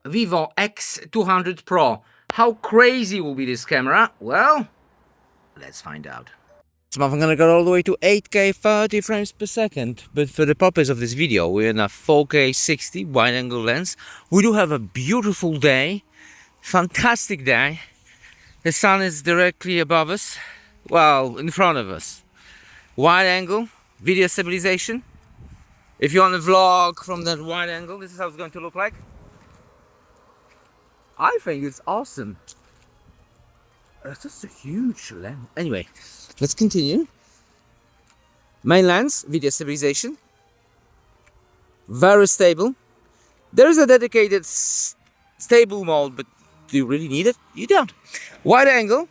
Vivo X200 Pro. How crazy will be this camera? Well, let's find out. So I'm gonna go all the way to 8K 30 frames per second, but for the purpose of this video we're in a 4K 60 wide angle lens. We do have a beautiful day, fantastic day. The sun is directly above us, well, in front of us. Wide angle, video stabilization. If you want to vlog from that wide angle, this is how it's going to look like. I think it's awesome. It's just a huge lens. Anyway, let's continue. Main lens, video stabilization. Very stable. There is a dedicated stable mode, but do you really need it? You don't. Wide angle,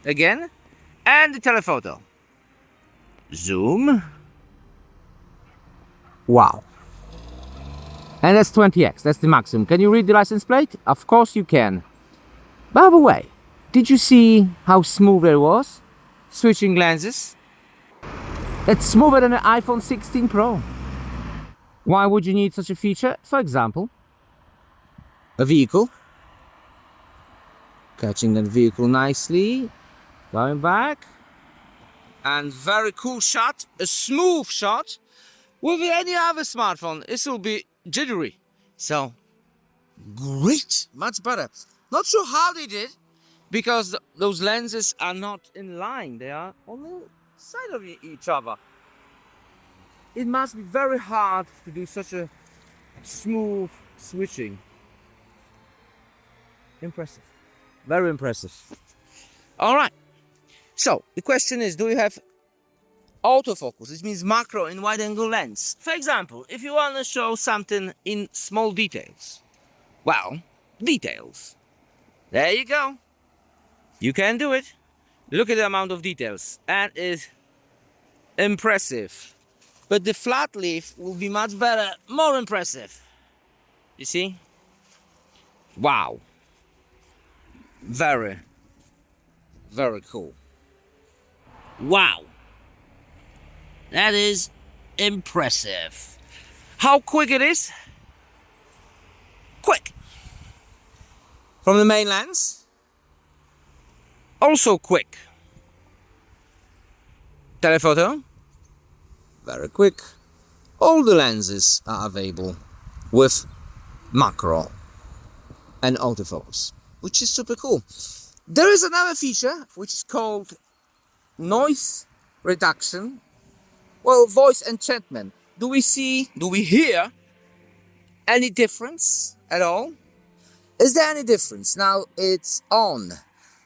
again, and the telephoto. Zoom. Wow. And that's 20x, that's the maximum. Can you read the license plate? Of course you can. By the way, did you see how smooth it was? Switching lenses. It's smoother than an iPhone 16 Pro. Why would you need such a feature? For example, a vehicle. Catching that vehicle nicely. Going back. And very cool shot, a smooth shot. With any other smartphone, this will be jittery. So, great, much better. Not sure how they did, because those lenses are not in line. They are on the side of each other. It must be very hard to do such a smooth switching. Impressive, very impressive. All right, so the question is, do we have autofocus, which means macro in wide angle lens? For example, if you want to show something in small details, well, details, there you go, you can do it. Look at the amount of details, and it's impressive. But the flat leaf will be much better, more impressive. You see? Wow, very, very cool. Wow. That is impressive. How quick it is? Quick. From the main lens, also quick. Telephoto, very quick. All the lenses are available with macro and autofocus, which is super cool. There is another feature which is called noise reduction. Well, voice enchantment. Do we hear any difference at all? Is there any difference? Now it's on.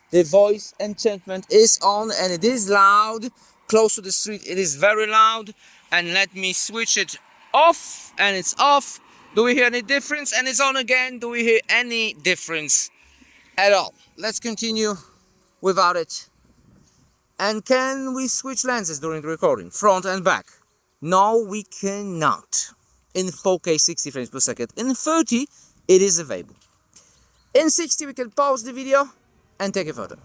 The voice enchantment is on, and it is loud. Close to the street, it is very loud. And let me switch it off, and it's off. Do we hear any difference? And it's on again. Do we hear any difference at all? Let's continue without it. And can we switch lenses during the recording, front and back? No, we cannot. In 4K 60 frames per second. In 30, it is available. In 60, we can pause the video and take a photo.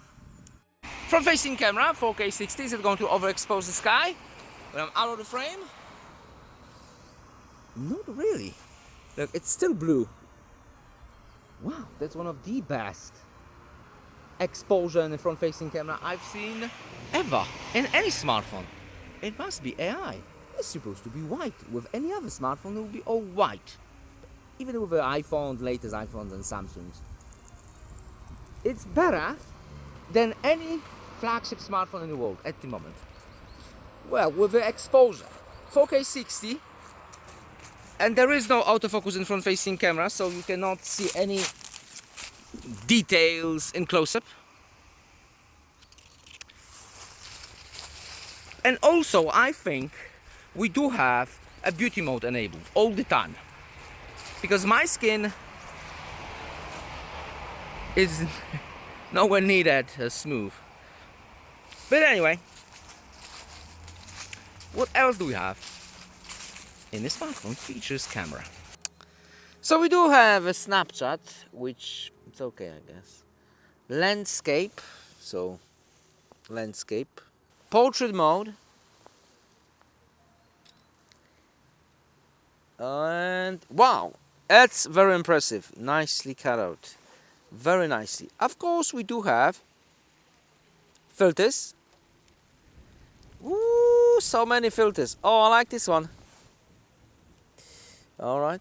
Front-facing camera, 4K 60. Is it going to overexpose the sky when I'm out of the frame? Not really. Look, it's still blue. Wow, that's one of the best exposure in the front-facing camera I've seen ever in any smartphone. It must be AI. It's supposed to be white. With any other smartphone, it will be all white. Even with the iPhone, latest iPhones and Samsungs. It's better than any flagship smartphone in the world at the moment. Well, with the exposure, 4K 60, and there is no autofocus in front-facing camera, so you cannot see any details in close-up. And also, I think we do have a beauty mode enabled all the time, because my skin is nowhere near that smooth. But anyway, what else do we have in the smartphone features camera? So we do have a Snapchat, which it's okay, I guess. Landscape, so landscape. Portrait mode. And wow, That's very impressive. Nicely cut out. Very nicely. Of course, we do have filters. Ooh, so many filters. Oh, I like this one. All right.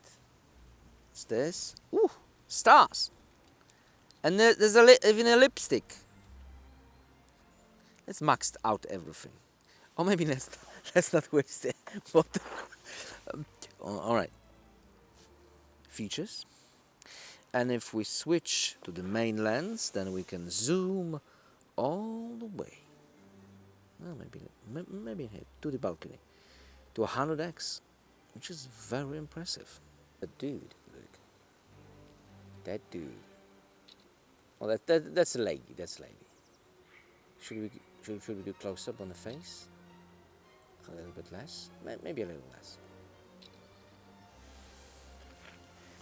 What's this? Ooh, stars. And there's even a lipstick. Let's max out everything. Or maybe let's not waste it. But, all right. Features. And if we switch to the main lens, then we can zoom all the way. Well, maybe here to the balcony, to 100x, which is very impressive. But dude, look, that dude. Oh, that's a lady. That's a lady. Should we do close up on the face? A little bit less, maybe a little less.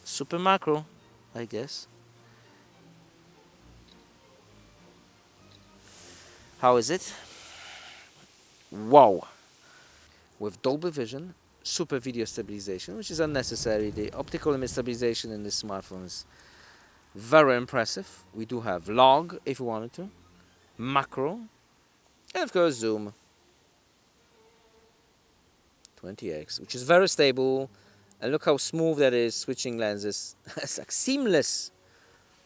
Super macro, I guess. How is it? Wow! With Dolby Vision, super video stabilization, which is unnecessary. The optical image stabilization in this smartphone is very impressive. We do have log if we wanted to, macro, and of course zoom. 20x, which is very stable. And look how smooth that is, switching lenses. It's like seamless.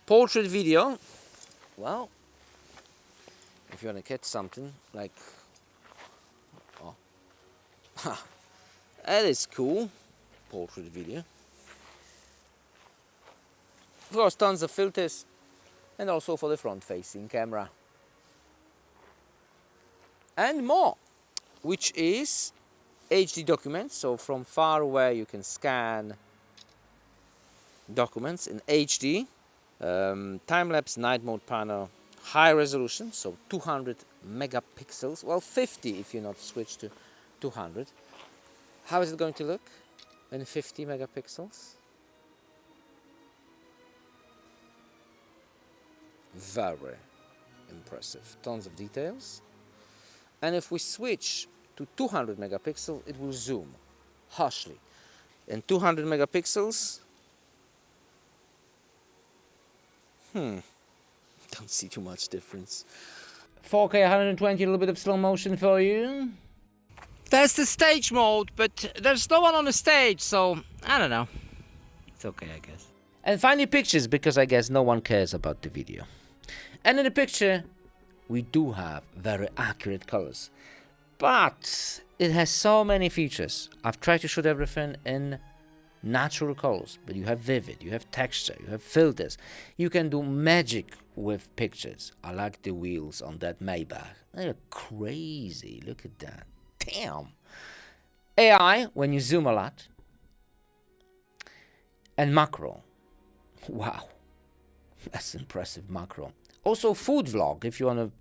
Portrait video. Well, if you want to catch something like, oh, that is cool. Portrait video. Of course, tons of filters, and also for the front-facing camera. And more, which is HD documents. So from far away you can scan documents in HD. Time-lapse night mode panel, high resolution, so 200 megapixels. Well, 50 if you not switch to 200. How is it going to look in 50 megapixels? Very impressive. Tons of details. And if we switch to 200 megapixel, it will zoom harshly. And 200 megapixels, don't see too much difference. 4K 120, a little bit of slow motion for you. That's the stage mode, but there's no one on the stage, so I don't know. It's okay, I guess. And finally pictures, because I guess no one cares about the video. And in the picture, we do have very accurate colors. But it has so many features. I've tried to shoot everything in natural colors, but you have vivid, you have texture, you have filters. You can do magic with pictures. I like the wheels on that Maybach. They're crazy. Look at that. Damn. AI, when you zoom a lot. And macro. Wow. That's impressive macro. Also food vlog, if you want a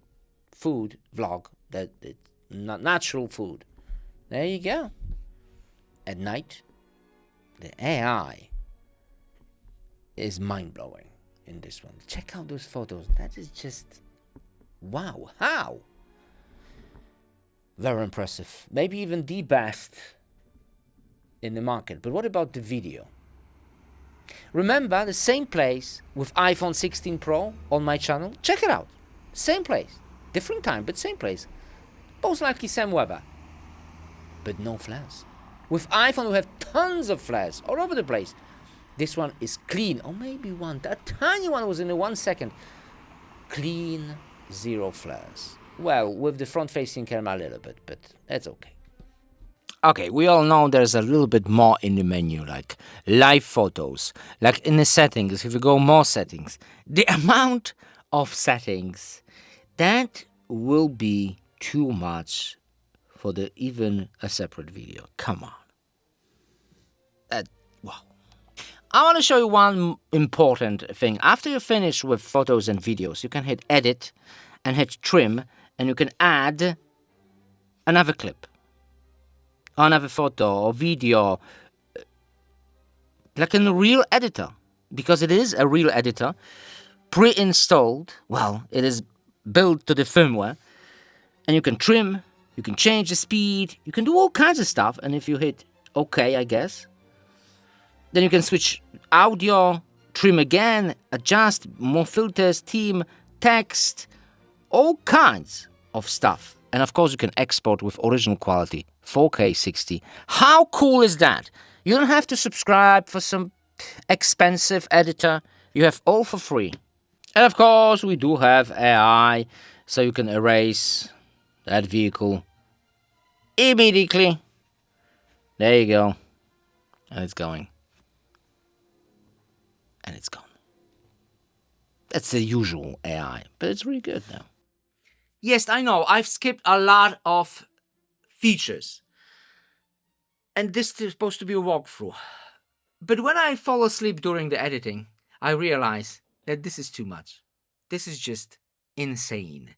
food vlog, that it's not natural food. There you go. At night, the AI is mind-blowing in this one. Check out those photos. That is just wow. How? Very impressive. Maybe even the best in the market. But what about the video? Remember the same place with iPhone 16 Pro on my channel? Check it out. Same place. Different time, but same place. Most likely same weather. But no flares. With iPhone we have tons of flares all over the place. This one is clean. Or maybe one. That tiny one was in 1 second. Clean, zero flares. Well, with the front-facing camera a little bit, but that's okay. Okay, we all know there's a little bit more in the menu, like live photos. Like in the settings, if you go more settings, the amount of settings, that will be too much for even a separate video. Come on. Wow. I want to show you one important thing. After you finish with photos and videos, you can hit edit and hit trim, and you can add another clip, another photo or video, like in a real editor, because it is a real editor, pre-installed. Well, it is built to the firmware, and you can trim, you can change the speed, you can do all kinds of stuff. And if you hit OK, I guess, Then you can switch audio, trim again, adjust, more filters, theme, text, all kinds of stuff. And of course you can export with original quality, 4K 60. How cool is that? You don't have to subscribe for some expensive editor. You have all for free. And of course we do have AI, so you can erase that vehicle immediately. There you go. And it's going. And it's gone. That's the usual AI, but it's really good now. Yes, I know, I've skipped a lot of features. And this is supposed to be a walkthrough. But when I fall asleep during the editing, I realize that this is too much. This is just insane.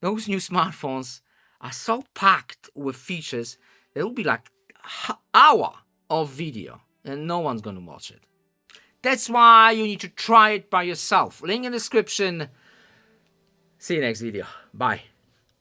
Those new smartphones are so packed with features, there will be like an hour of video and no one's gonna watch it. That's why you need to try it by yourself. Link in the description. See you next video. Bye.